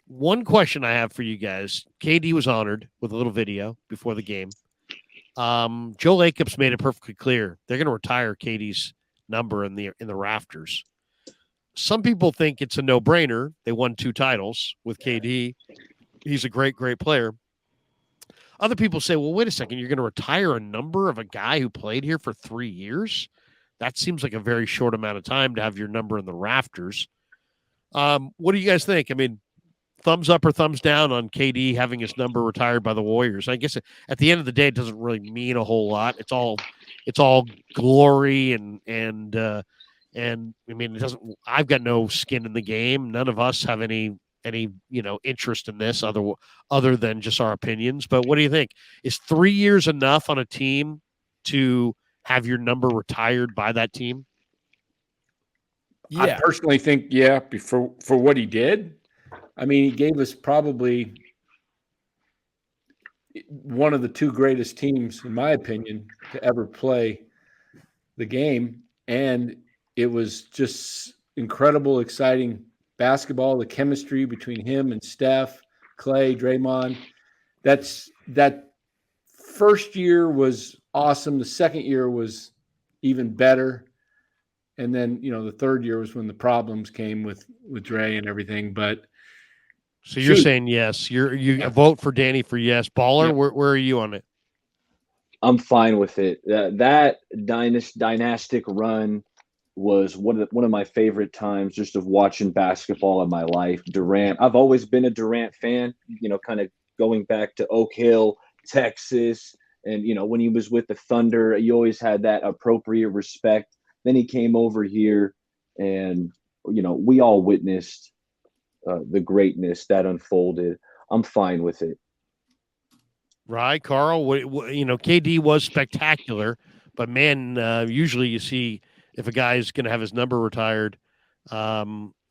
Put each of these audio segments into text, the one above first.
One question I have for you guys. KD was honored with a little video before the game. Joe Lacob's made it perfectly clear they're going to retire KD's number in the rafters. Some people think it's a no-brainer. They won 2 titles with KD. He's a great, great player. Other people say, well, wait a second, you're going to retire a number of a guy who played here for 3 years? That seems like a very short amount of time to have your number in the rafters. What do you guys think? I mean, thumbs up or thumbs down on KD having his number retired by the Warriors? I guess at the end of the day, it doesn't really mean a whole lot. It's all glory and I mean, it doesn't. I've got no skin in the game. None of us have any interest in this other than just our opinions. But what do you think? Is 3 years enough on a team to have your number retired by that team? Yeah. I personally think, for what he did. I mean, he gave us probably one of the 2 greatest teams, in my opinion, to ever play the game. And it was just incredible, exciting basketball, the chemistry between him and Steph, Clay, Draymond. That first year was awesome. The second year was even better. And then, the third year was when the problems came with Dre and everything. But so you're saying yes. You vote for Danny for yes. Baller, where are you on it? I'm fine with it. That dynastic run was one of my favorite times just of watching basketball in my life. Durant, I've always been a Durant fan, kind of going back to Oak Hill, Texas. And, when he was with the Thunder, you always had that appropriate respect. Then he came over here and, we all witnessed the greatness that unfolded. I'm fine with it. Right, Carl. KD was spectacular, but man, usually you see if a guy's going to have his number retired,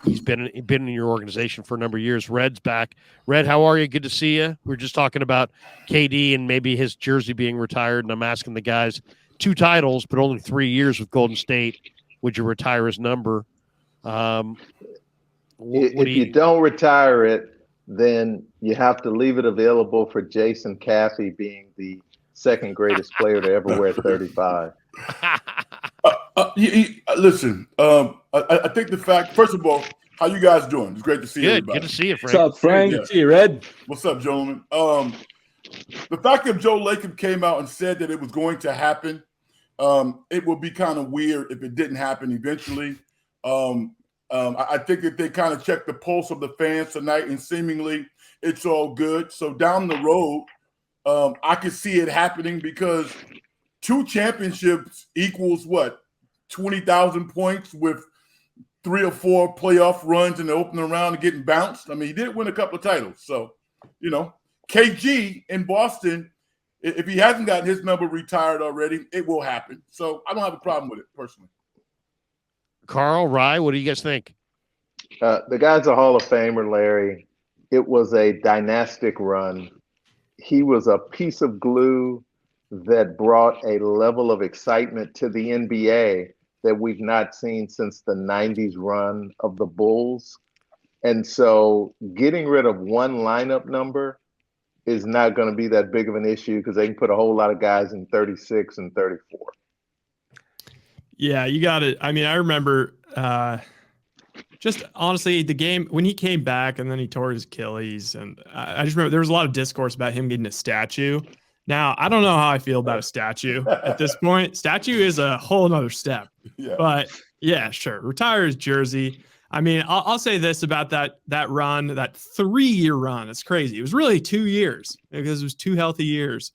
he's been in your organization for a number of years. Red's back. Red, how are you? Good to see you. We're just talking about KD and maybe his jersey being retired, and I'm asking the guys, 2 titles, but only 3 years with Golden State. Would you retire his number? If you don't retire it, then you have to leave it available for Jason Caffey being the second greatest player to ever wear 35. Listen, I think the fact, first of all, how you guys doing? It's great to see everybody. Good to see you, Frank. What's up, Frank? Good to see you, Red. What's up, gentlemen? The fact that Joe Lacob came out and said that it was going to happen, it would be kind of weird if it didn't happen eventually. I think that they kind of checked the pulse of the fans tonight, and seemingly it's all good. So down the road, I could see it happening because 2 championships equals what? 20,000 points with 3 or 4 playoff runs in the opening round and getting bounced. I mean, he did win a couple of titles. So, KG in Boston, if he hasn't gotten his number retired already, it will happen. So I don't have a problem with it personally. Carl, Rye, what do you guys think? The guy's a Hall of Famer, Larry. It was a dynastic run. He was a piece of glue that brought a level of excitement to the NBA that we've not seen since the 90s run of the Bulls. And so getting rid of one lineup number is not going to be that big of an issue because they can put a whole lot of guys in 36 and 34. Yeah, you got it. I mean, I remember just honestly the game when he came back and then he tore his Achilles. And I just remember there was a lot of discourse about him getting a statue. Now, I don't know how I feel about a statue at this point. Statue is a whole nother step. Yeah. But yeah, sure. Retire his jersey. I mean, I'll say this about that run, that 3-year run. It's crazy. It was really 2 years because it was 2 healthy years.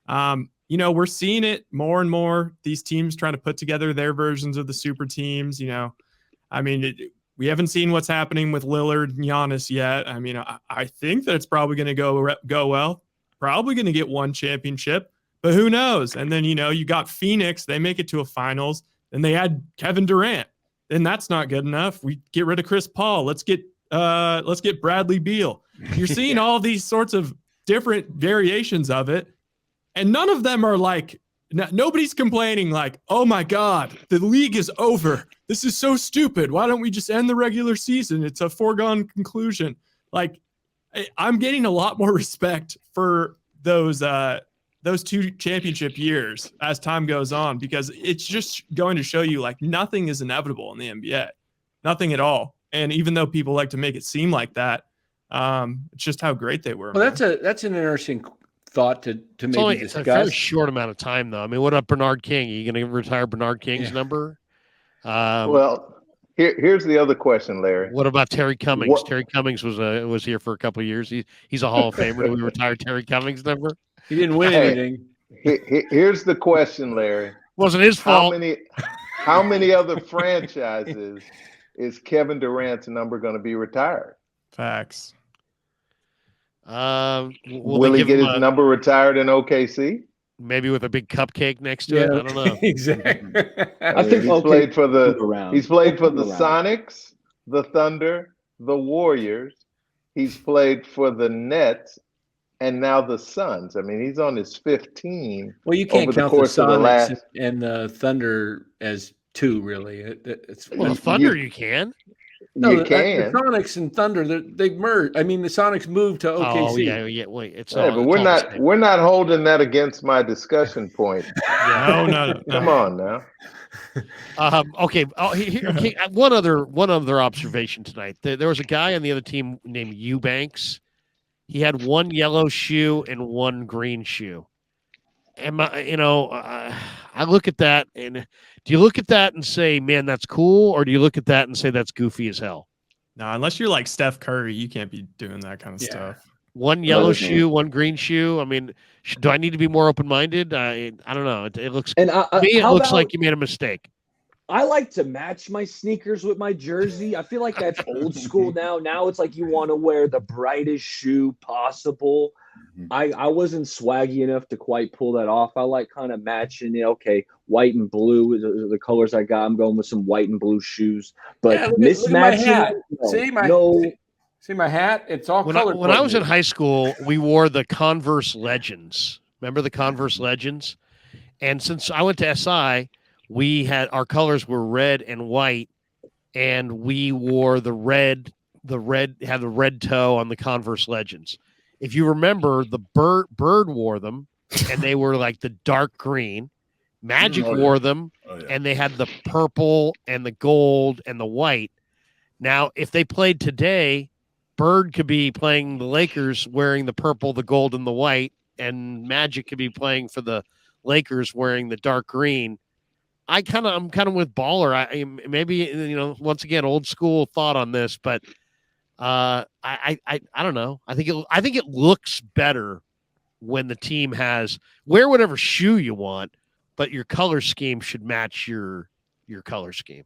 We're seeing it more and more. These teams trying to put together their versions of the super teams. We haven't seen what's happening with Lillard and Giannis yet. I mean, I think that it's probably going to go well. Probably going to get 1 championship, but who knows? And then, you got Phoenix. They make it to a finals. Then they add Kevin Durant. Then that's not good enough. We get rid of Chris Paul. Let's get Bradley Beal. You're seeing all these sorts of different variations of it. And none of them are like, nobody's complaining like, oh my God, the league is over. This is so stupid. Why don't we just end the regular season? It's a foregone conclusion. Like, I'm getting a lot more respect for those 2 championship years as time goes on, because it's just going to show you like nothing is inevitable in the NBA, nothing at all. And even though people like to make it seem like that, it's just how great they were. Well, man. that's an interesting thought to maybe It's a very discuss. short amount of time, though. I mean, what about Bernard King? Are you going to retire Bernard King's Yeah. number? Well, here's the other question, Larry. What about Terry Cummings? What- Terry Cummings was here for a couple of years. He's a Hall of Famer. Do we retire Terry Cummings' number? He didn't win Hey. anything. Here's the question, Larry. Wasn't his How fault. how many other franchises is Kevin Durant's number going to be retired? Facts. Will he get his number retired in OKC? Maybe with a big cupcake next to it. I don't know. Exactly. I think he's played for the around. he's played for the Around. Sonics, the Thunder, the Warriors. He's played for the Nets, and now the Suns. I mean, he's on his 15. Well, you can't over the count the course of the Sonics last- and the Thunder as 2, really. It's Well, the You- Thunder, you can. no, you the can. Sonics and Thunder, they've merged. I mean, the Sonics moved to OKC. Oh yeah. Wait, it's Yeah, all, but it's we're all not the same. we're not holding that against my discussion point. No. Come on now. Okay. Okay. One other observation tonight. There was a guy on the other team named Eubanks. He had one yellow shoe and one green shoe. I look at that, and do you look at that and say, "Man, that's cool," or do you look at that and say that's goofy as hell? No, unless you're like Steph Curry, you can't be doing that kind of Yeah. stuff. One yellow Another shoe, one green shoe. I mean, do I need to be more open-minded? I don't know. It looks And to me, it how looks about- like you made a mistake. I like to match my sneakers with my jersey. I feel like that's old school now. Now it's like you want to wear the brightest shoe possible. I wasn't swaggy enough to quite pull that off. I like kind of matching it. Okay, white and blue is the colors I got. I'm going with some white and blue shoes. But Yeah, look at my mismatching hat. it, no, See my no. See my hat? It's all When color. I was in coordinated. high school, we wore the Converse Legends. Remember the Converse Legends? And since I went to SI, we had our colors were red and white, and we wore the red had the red toe on the Converse Legends. If you remember, the Bird wore them, and they were like the dark green. Magic Oh, yeah. wore them, Oh, yeah. and they had the purple and the gold and the white. Now, if they played today, Bird could be playing the Lakers wearing the purple, the gold, and the white, and Magic could be playing for the Lakers wearing the dark green. I'm kind of with Baller. I maybe once again old school thought on this, but I don't know. I think it looks better when the team has wear whatever shoe you want, but your color scheme should match your color scheme.